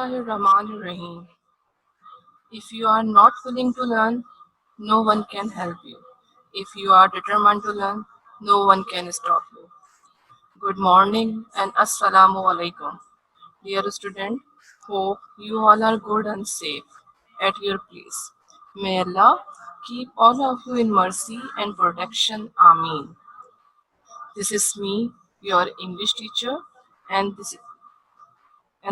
Bismillahirrahmanirrahim. If you are not willing to learn, no one can help you. If you are determined to learn, no one can stop you. Good morning and Assalamu alaikum. Dear student, hope you all are good and safe at your place. May Allah keep all of you in mercy and protection. Ameen. This is me, your English teacher, and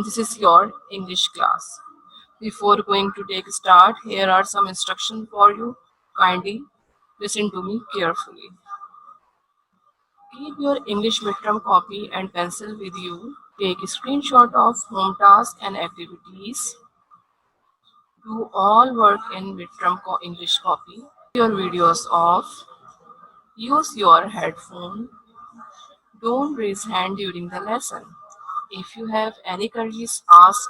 this is your English class. Before going to take start, here are some instructions for you. Kindly listen to me carefully. Keep your English midterm copy and pencil with you. Take a screenshot of home tasks and activities. Do all work in midterm English copy. Your videos off. Use your headphone. Don't raise hand during the lesson. If you have any queries, ask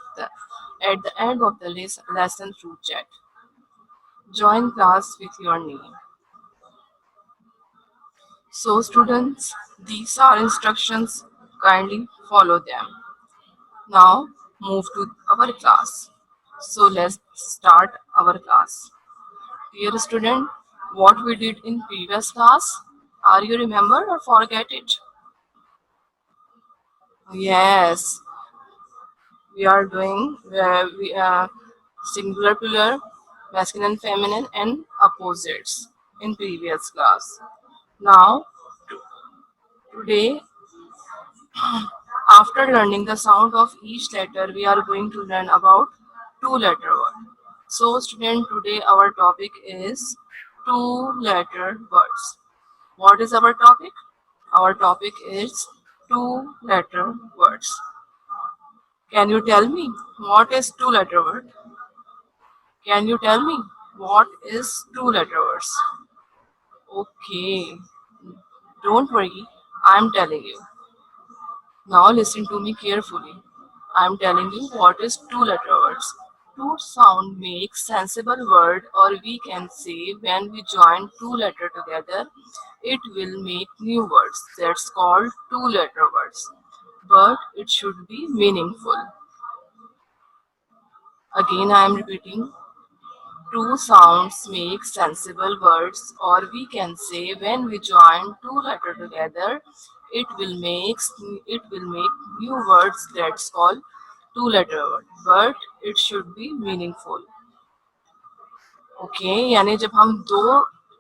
at the end of the lesson through chat. Join class with your name. So students, these are instructions. Kindly follow them. Now move to our class. So let's start our class. Dear student, what we did in previous class? Are you remember or forget it? Yes, we are doing singular, plural, masculine, feminine, and opposites in previous class. Now today, after learning the sound of each letter, we are going to learn about two-letter word. So student, today our topic is two-letter words. What is our topic? Our topic is two-letter words. Can you tell me what is two-letter word? Can you tell me what is two-letter words? Okay, don't worry, I'm telling you. Now listen to me carefully. I am telling you what is two-letter words. Two sound make sensible word, or we can say when we join two letter together, it will make new words. That's called two-letter words. But it should be meaningful. Again I am repeating. Two sounds make sensible words, or we can say when we join two letters together, it will make new words. That's called two-letter word. But it should be meaningful. Okay यानी जब हम दो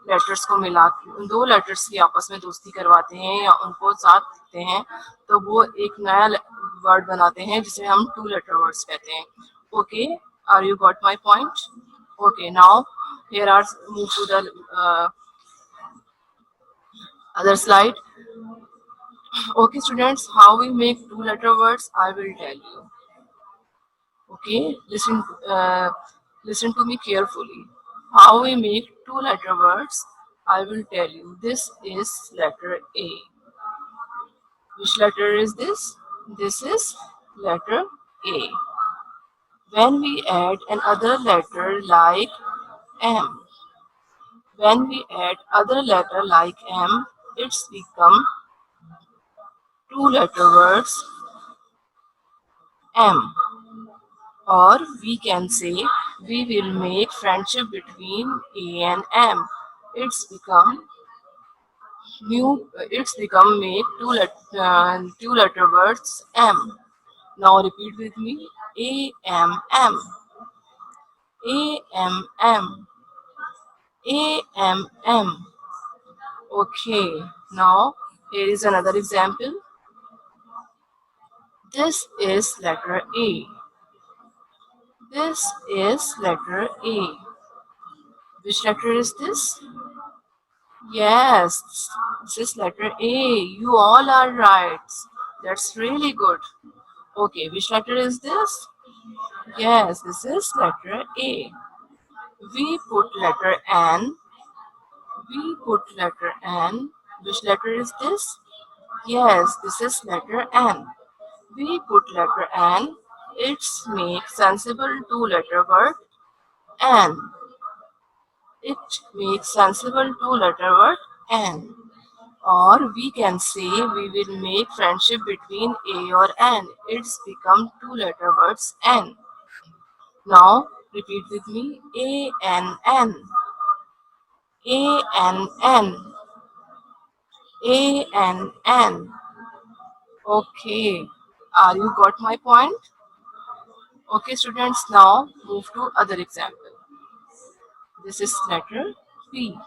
letters को मिला दो letters की आपस में दोस्ती करवाते हैं या उनको साथ लिखते हैं तो वो एक नया वर्ड बनाते हैं जिसे हम टू लेटर वर्ड्स कहते हैं. Okay, are you got my point? Okay, now here are move to the other slide. Okay students, how we make two letter words I will tell you. Okay, listen to me carefully. How we make two letter words I will tell you. This is letter A. Which letter is this? This is letter A. When we add another letter like M, when we add other letter like M, it's become two letter words M. Or we can say we will make friendship between A and M. It's become make two letter words M. Now repeat with me. A M M. A M M. A M M. Okay. Now here is another example. This is letter A. This is letter A. Which letter is this? Yes, this is letter A. You all are right. That's really good. Okay, which letter is this? Yes, this is letter A. We put letter N. We put letter N. Which letter is this? Yes, this is letter N. We put letter N. It's make sensible two-letter word N. It makes sensible two-letter word N. Or we can say we will make friendship between A or N. It's become two-letter words N. Now repeat with me. A-N-N. A-N-N. A-N-N. Okay. Are you got my point? Okay, students, now move to other example. This is letter B.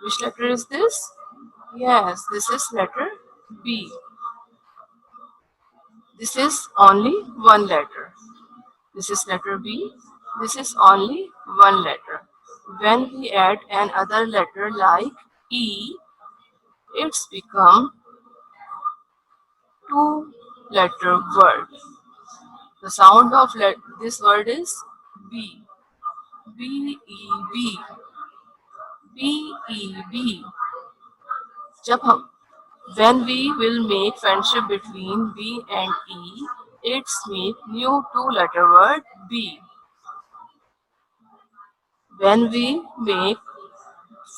Which letter is this? Yes, this is letter B. This is only one letter. This is letter B. This is only one letter. When we add another letter like E, it's become two letter word. The sound of this word is B. B-E-B. B-E-B. जब हम When we will make friendship between B and E, it's make new two-letter word B. When we make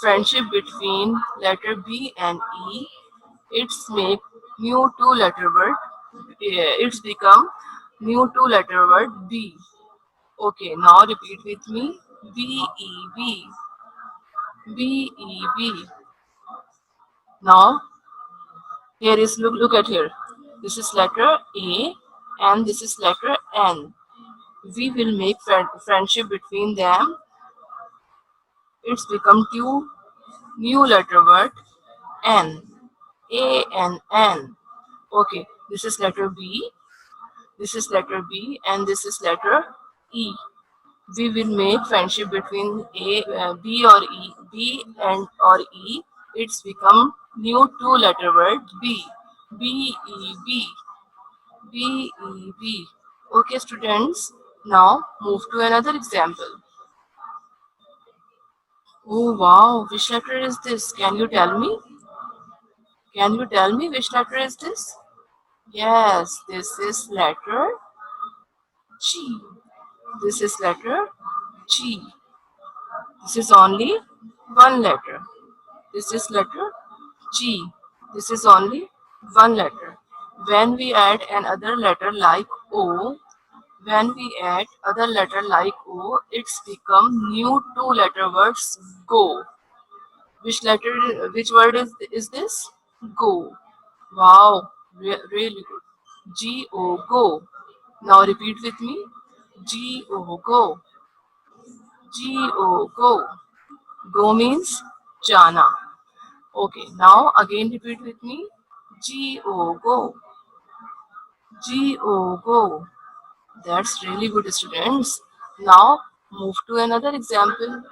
friendship between letter B and E, it's make new two-letter word. It's become new two-letter word B. Okay, now repeat with me. B E B. B E B. Now here is look at here. This is letter A and this is letter N. We will make friendship between them. It's become two new letter word N. A and N. Okay, this is letter B. This is letter B and this is letter E. We will make friendship between B or E, B and or E. It's become new two letter word B. B E B. B E B. Okay, students. Now move to another example. Oh wow, which letter is this? Can you tell me? Can you tell me which letter is this? Yes, this is letter G. This is letter G. This is only one letter. This is letter G. This is only one letter. When we add another letter like O, when we add other letter like O, it's become new two letter words go. Which word is this? Go. Wow, really good. G-O, go. Now repeat with me. G-O, go. G-O, go. Go means jana. Okay, now again repeat with me. G-O, go. G-O, go. That's really good, students. Now move to another example.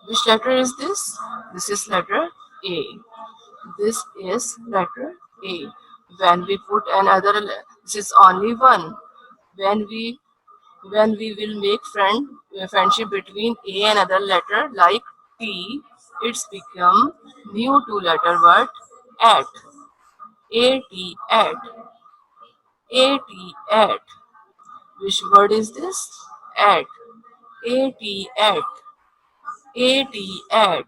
Which letter is this? This is letter A. This is letter A. When we put another, this is only one. When we will make friendship between A and other letter like T, it's become new two letter word at. A-T, at. A-T, at. Which word is this? At. A-T, at. A-T, at.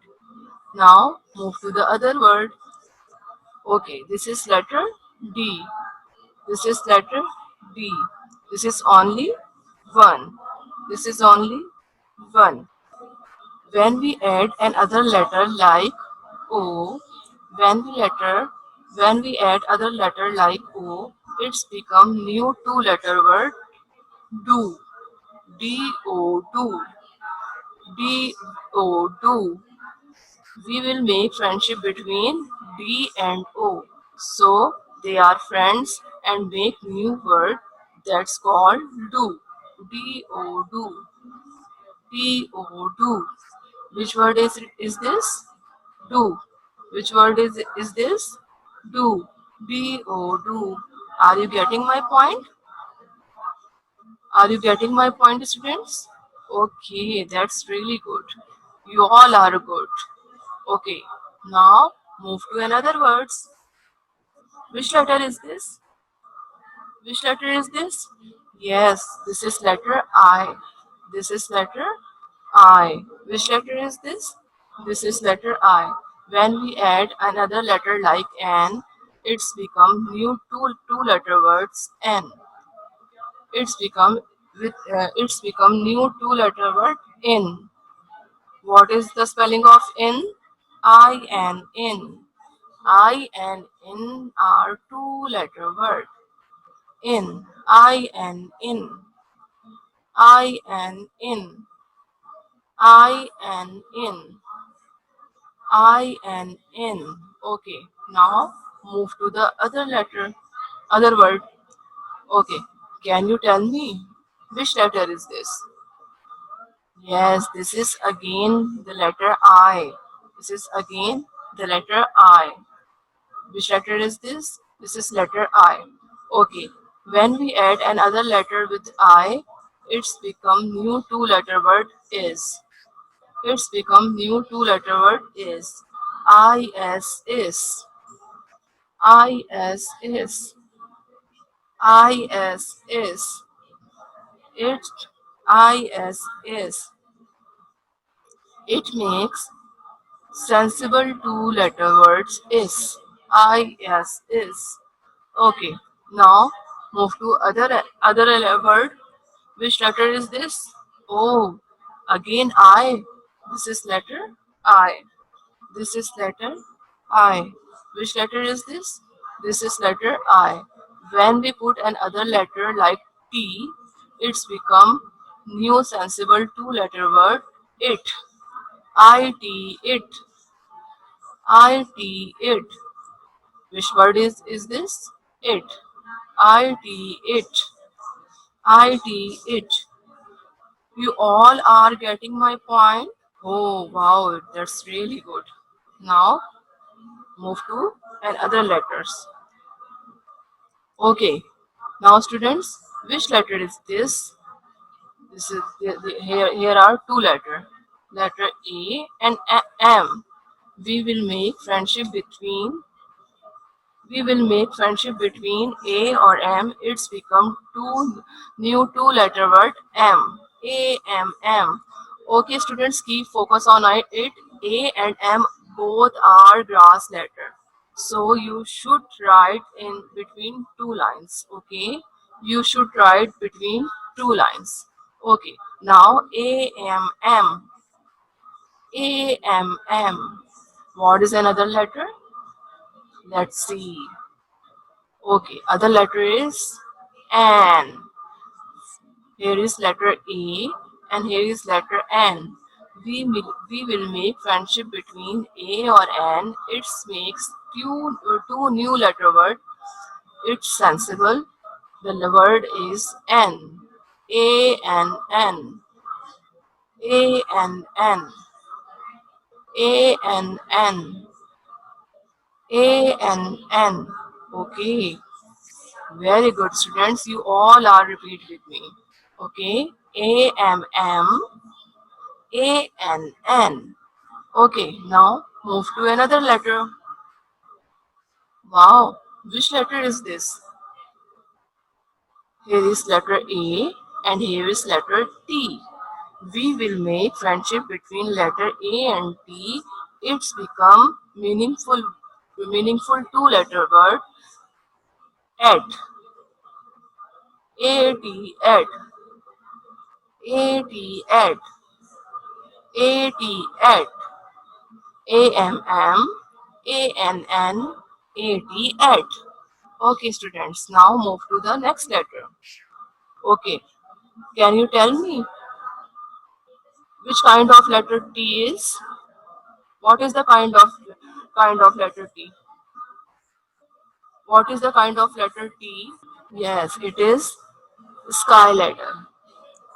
Now move to the other word. Okay, this is letter D. This is letter D. This is only one. This is only one. When we add another letter like O, when we add other letter like O, it's become new two letter word do. D-O, do. D-O, do. We will make friendship between D and O. So they are friends and make new word that's called do. D-O, do. D-O, do. Which word is this? Do. Which word is this? Do. D-O, do. Are you getting my point? Are you getting my point, students? Okay, that's really good. You all are good. Okay, now move to another words. Which letter is this? Which letter is this? Yes, this is letter I. This is letter I. Which letter is this? This is letter I. When we add another letter like N, it's become new two letter words N. It's become it's become new two-letter word in. What is the spelling of in? I and in. I and in are two-letter word. In. I and in. I and in. I and in. I and in. Okay. Now move to the other letter, other word. Okay. Can you tell me which letter is this? Yes, this is again the letter I. This is again the letter I. Which letter is this? This is letter I. Okay. When we add another letter with I, it's become new two-letter word is. It's become new two-letter word is. Is. Is. Is. It. Is. It makes sensible two-letter words is. Okay. Now move to other word. Which letter is this? Oh, again I. This is letter I. This is letter I. Which letter is this? This is letter I. When we put another letter like T, it's become new sensible two-letter word it. It. It. Which word is this? It. It. It. You all are getting my point? Oh wow, that's really good. Now move to another letters. Okay. Now students, which letter is this? This is here are two letters. Letter A and M. We will make friendship between we will make friendship between A or M. It's become two new two-letter word M. A M M. Okay, students, keep focus on it. A and M both are grass letter. So you should write in between two lines. Okay, you should write between two lines. Okay, now A M M. A M M. What is another letter? Let's see. Okay, other letter is N. Here is letter A and here is letter N. We will make friendship between A or N. It makes two new letter word. It's sensible. The word is N. A and N. A and N. A and N. A and N. Okay. Very good, students. You all are repeat with me. Okay. A M M A N N. Okay. Now move to another letter. Wow. Which letter is this? Here is letter A and here is letter T. We will make friendship between letter A and T. It's become meaningful two-letter word at. At. At. At. AMM, ANN, at. Okay, students, now move to the next letter. Okay, can you tell me which kind of letter T is? What is the kind of letter T? What is the kind of letter T? Yes, it is sky letter.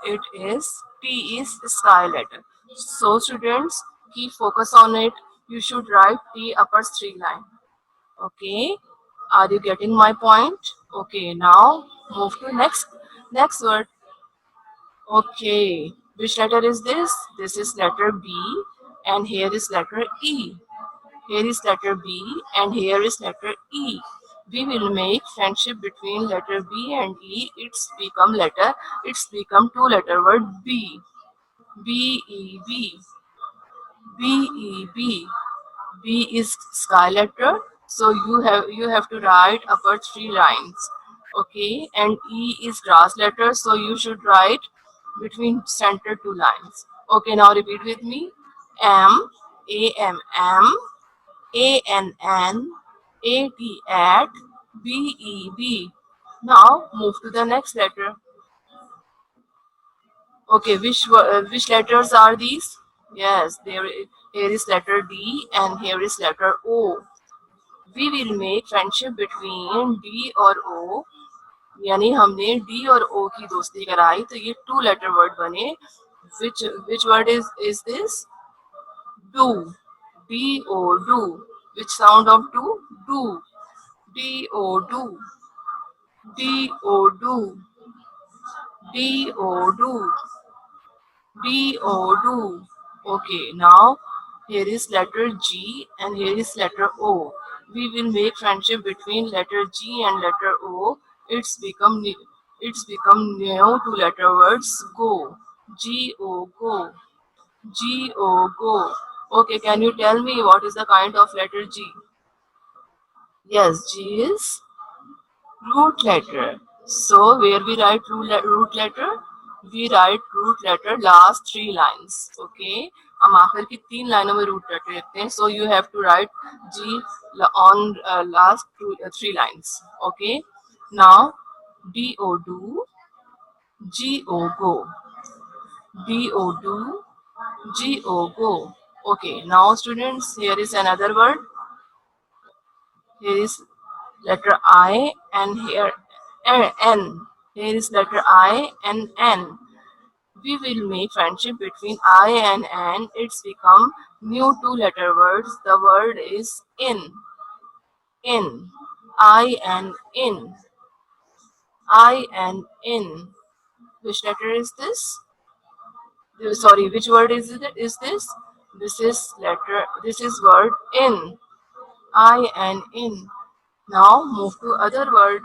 It is T is sky letter. So students, keep focus on it. You should write T upper three line. Okay, are you getting my point? Okay, now move to next word. Okay, which letter is this? This is letter B and here is letter E. Here is letter B and here is letter E. We will make friendship between letter B and E. It's become two letter word B. B E B. B E B. B is sky letter. So you have to write upper three lines. Okay, and E is grass letter, so you should write between center two lines. Okay, now repeat with me. M, A M M, A N N, A T at, B E B. Now move to the next letter. Okay, which letters are these? Yes, here is letter D and here is letter O. We will make friendship between D और O. यानी हमने D और O की दोस्ती कराई तो ये to letter word बने. Which word is this? Do. D O do. Which sound of do? Do. D O do. D O do. D O do. D O do. Okay, now here is letter G and here is letter O. We will make friendship between letter G and letter O. It's become new to letter words go. G O go. G O go. Okay, can you tell me what is the kind of letter G? Yes, G is root letter. So where we write root letter? We write root letter last three lines. Okay. हम आखिर की तीन लाइनों में root letter लिखते हैं. So you have to write G on last three lines. Okay. Now D O do, G O go, D O do, G O go. Okay. Now students, here is another word. Here is letter I and here N. Here is letter I and N. We will make friendship between I and N. It's become new two letter words. The word is in. In. I and in. I and in. Which letter is this? Sorry, which word is it? Is this? This is letter. This is word in. I and in. Now move to other word.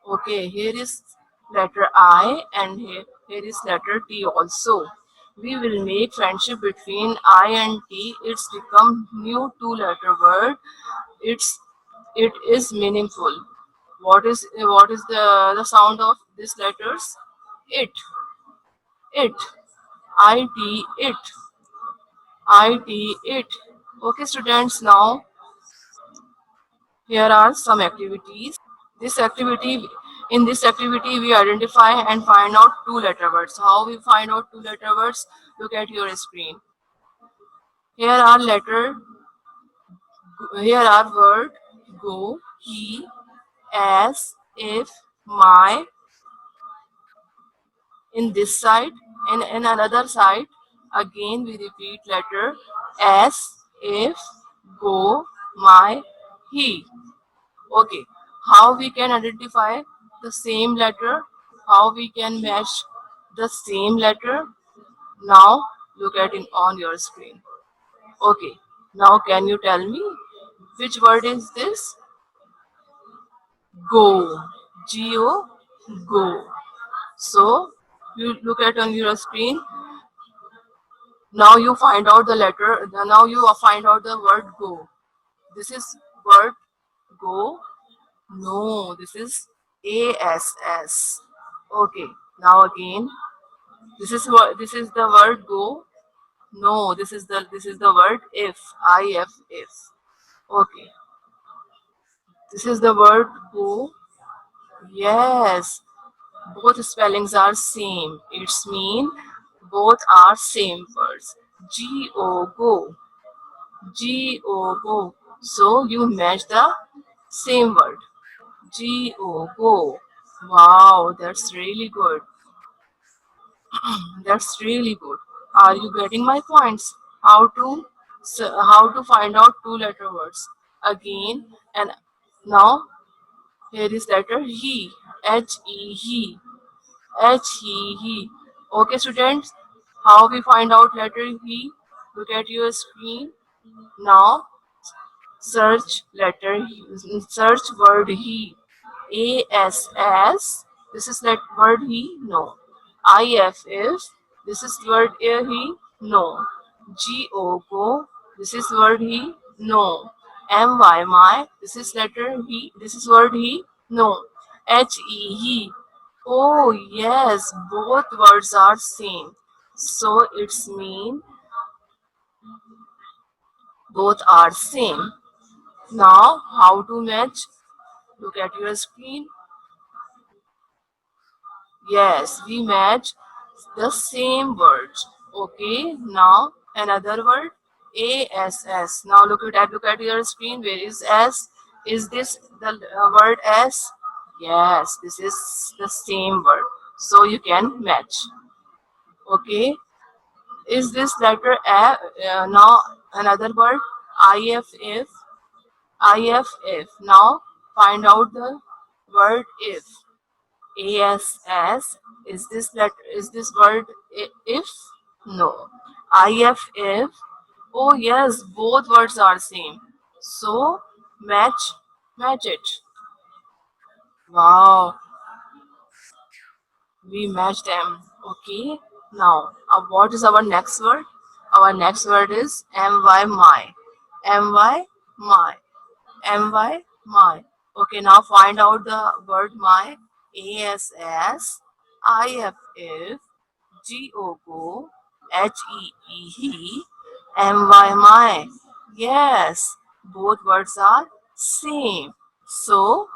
Okay, here is letter I and here is letter T also. We will make friendship between I and T. It's become new two letter word. It is meaningful. What is the sound of these letters? It. It. It. It. Okay students, now here are some activities. This activity, in this activity, we identify and find out two letter words. How we find out two letter words? Look at your screen. Here are letter. Here are word go, he, as, if, my. In this side, and in another side, again we repeat letter as, if, go, my, he. Okay, how we can identify the same letter? How we can match the same letter? Now look at it on your screen. Okay, now can you tell me which word is this? Go. G-O, go. So you look at on your screen. Now you find out the letter. Now you find out the word go. This is word go. No, this is ASS. Okay, now again, this is the word go. No, this is the word if. Okay, this is the word go. Yes, both spellings are same. It's mean both are same words. Go, go. So you match the same word. Go. Wow, that's really good. That's really good. Are you getting my points? How to find out two letter words again? And now here is letter he. He. He. Okay, students. How we find out letter he? Look at your screen. Now search search word he. ASS. This is that word he? No. IF is. This is word he? No. GO go. This is word he? No. MY my. This is letter he. This is word he? No. He. Oh yes, both words are same. So it's mean both are same. Now how to match? Look at your screen. Yes, we match the same words. Okay, now another word. ASS. Now look at your screen. Where is S? Is this the word S? Yes, this is the same word. So you can match. Okay. Is this letter A? Now another word. IFF. IFF. Now find out the word if. ASS. Is this letter? Is this word if? No. IFF. Oh yes, both words are same. So match it. Wow, we matched them. Okay. Now, what is our next word? Our next word is my. My, my. My. Okay, now find out the word my. ASS, IFF, GOO, HEE, my. Yes, both words are same. So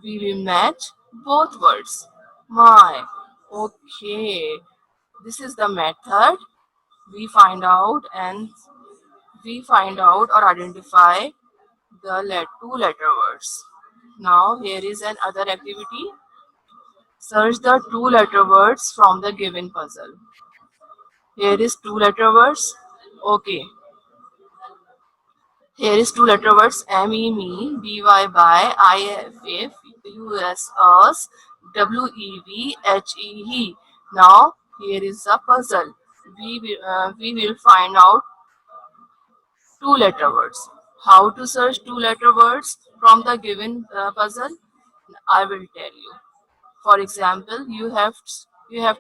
we will match both words. My. Okay. This is the method. We find out and we find out or identify the two letter words. Now here is another activity. Search the two letter words from the given puzzle. Here is two letter words. Okay. Here is two letter words me, by, if, us, he. Now here is a puzzle. We will find out two letter words. How to search two letter words from the given puzzle? I will tell you. For example, you have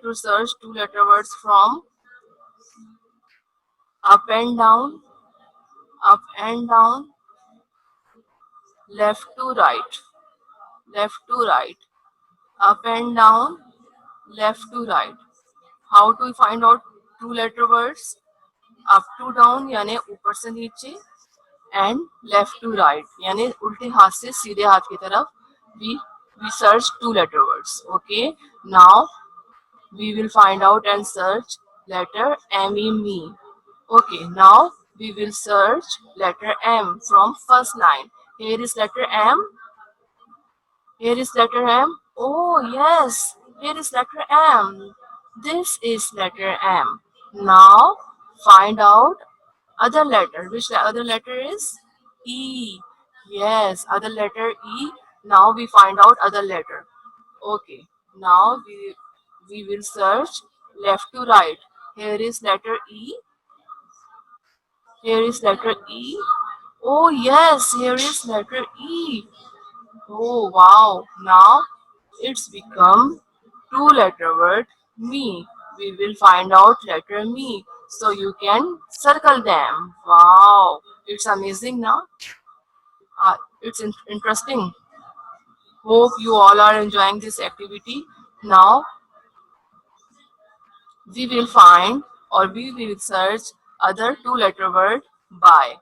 to search two letter words from up and down, up and down, left to right, left to right, up and down, left to right. How to find out two letter words? Up to down यानी ऊपर से नीचे and left to right यानी उल्टे हाथ से सीधे हाथ की तरफ. We search two letter words. Okay, now we will find out and search letter me. Okay, now we will search letter M from first line. Here is letter M. Here is letter M. Oh yes, here is letter M. This is letter M. Now find out other letter. Which other letter is? E. Yes, other letter E. Now we find out other letter. Okay. Now we will search left to right. Here is letter E. Here is letter E. Oh yes, here is letter E. Oh wow. Now it's become two letter word me. We will find out letter me. So you can circle them. Wow. It's amazing now. It's interesting. Hope you all are enjoying this activity. Now we will find or we will search other two letter word by.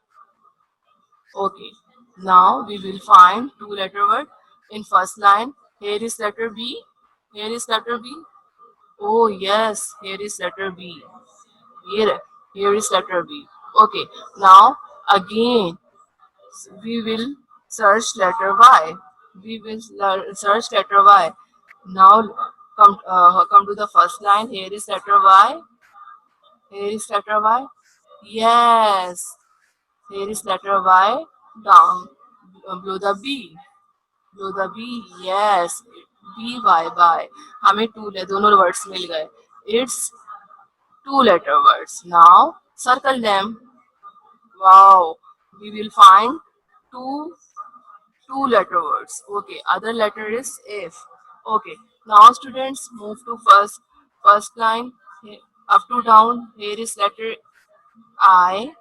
Okay. Now we will find two letter word in first line. Here is letter B. Here is letter B. Oh yes, here is letter B. Here is letter B. Okay. Now again we will search letter Y. We will search letter Y. Now come to the first line. Here is letter Y. Here is letter Y. Yes. Here is letter Y. Down below the B. Below the B. Yes. B by. हमें दोनों words मिल गए. It's two letter words. Now circle them. Wow. We will find two two letter words. Okay, other letter is F. Okay, now students move to first line. Up to down. Here is letter I.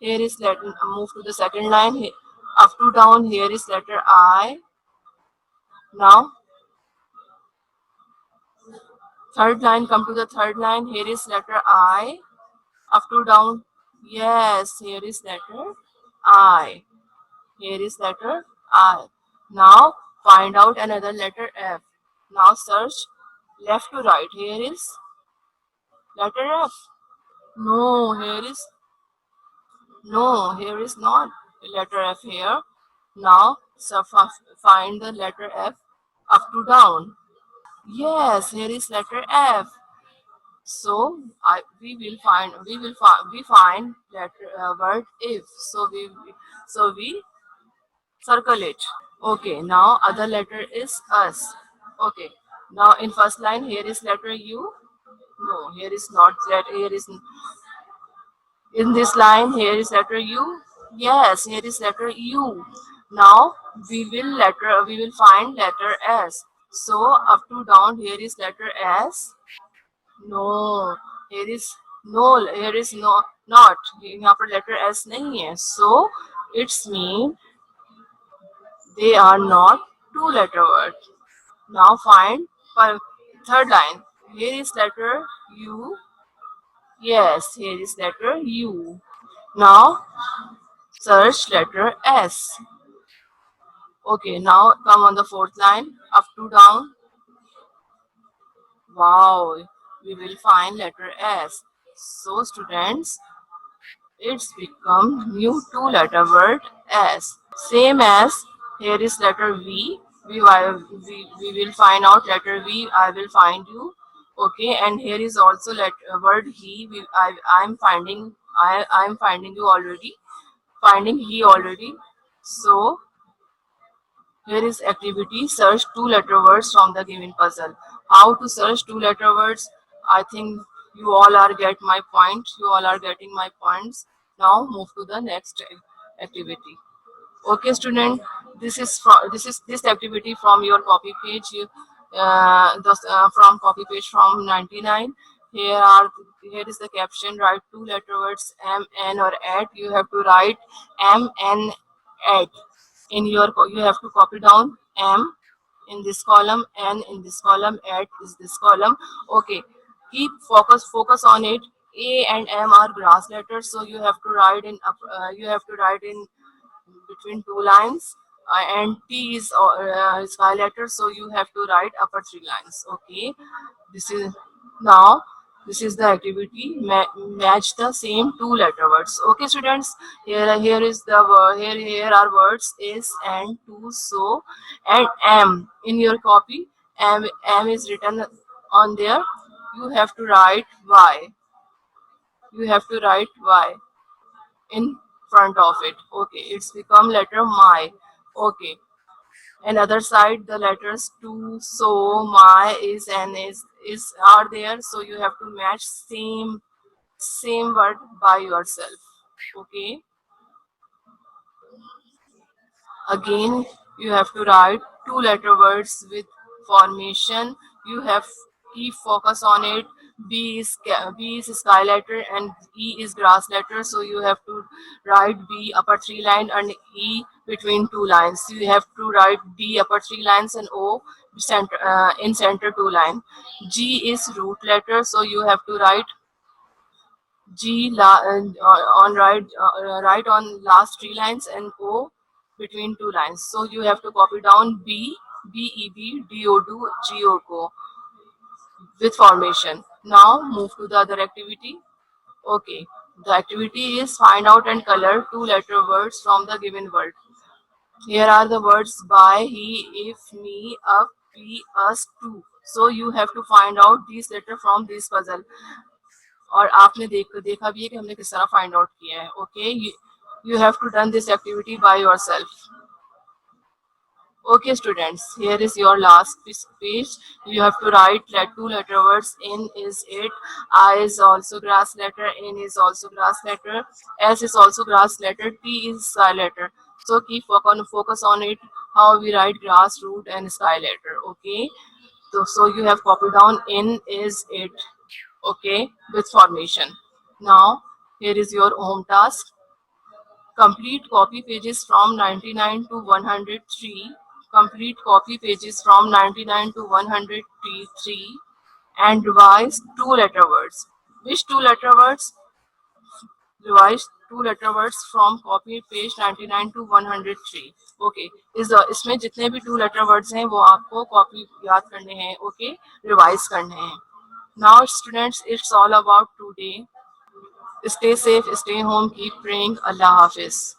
Here is letter. Move to the second line. Up to down. Here is letter I. Now third line, come to the third line. Here is letter I. Up to down. Yes, here is letter I. Here is letter I. Now find out another letter F. Now search left to right. Here is letter F. No, here is not letter F here. Now find the letter F up to down. Yes, here is letter F. So we find letter word if. So we circle it. Okay, now other letter is us. Okay, now in first line here is letter U. No, here is not letter. Here is in this line. Here is letter U. Yes, here is letter U. Now we will find letter S. So up to down here is letter S. No, here is here is no not. यहाँ पर letter S नहीं है. So it's mean they are not two letter word. Now find for third line. Here is letter U. Yes, here is letter U. Now search letter S. Okay, now come on the fourth line. Up to down. Wow, we will find letter S. So students, it's become new two letter word S. Same as here is letter V. We will find out letter V. I will find you. Okay, and here is also letter word he. I'm finding I'm finding you already. Finding he already. So here is activity. Search two letter words from the given puzzle. How to search two letter words? I think you all are get my point. You all are getting my points. Now move to the next activity. Okay, student. This activity from your copy page. From copy page from 99. Here is the caption. Write two letter words M, N or at. You have to write M, N, at in your you have to copy down M in this column, N in this column, at is this column. Okay, keep focus on it. A and M are grass letters, so you have to write in you have to write in between two lines, and T is sky letter, so you have to write upper three lines. Okay, this is now this is the activity. Match the same two letter words. Okay, students. Here is the word. Here are words is and to, so and am in your copy. Am is written on there. You have to write Y. You have to write Y in front of it. Okay, it's become letter my. Okay, another side the letters to, so, my, is, and is are there, so you have to match same word by yourself. Okay, again you have to write two letter words with formation. You have keep focus on it. B is sky letter and E is grass letter, so you have to write B upper three line and E between two lines. So you have to write B upper three lines and O center in center two line. G is root letter, so you have to write on right on last three lines and O between two lines. So you have to copy down BEB DO with formation. Now move to the other activity. Okay, the activity is find out and color two letter words from the given word. Here are the words by, he, if, me, up, we, us, to. So you have to find out these letter from this puzzle. और आपने देखा भी है कि हमने किस तरह find out किया है. Okay, you have to done this activity by yourself. Okay, students, here is your last page. You have to write two letter words. In is it. I is also grass letter. N is also grass letter. S is also grass letter. T is sky letter. So keep focus on it. How we write grass, root, and sky letter. Okay. So you have copied down in is it. Okay, with formation. Now here is your home task. Complete copy pages from 99 to 103. Complete copy pages from 99 to 103 and revise two-letter words. Which two-letter words? Revise two-letter words from copy page 99 to 103. Okay, इसमें जितने भी two-letter words हैं वो आपको copy याद करने हैं. Okay, revise करने हैं. Now students, it's all about today. Stay safe, stay home, keep praying. Allah Hafiz.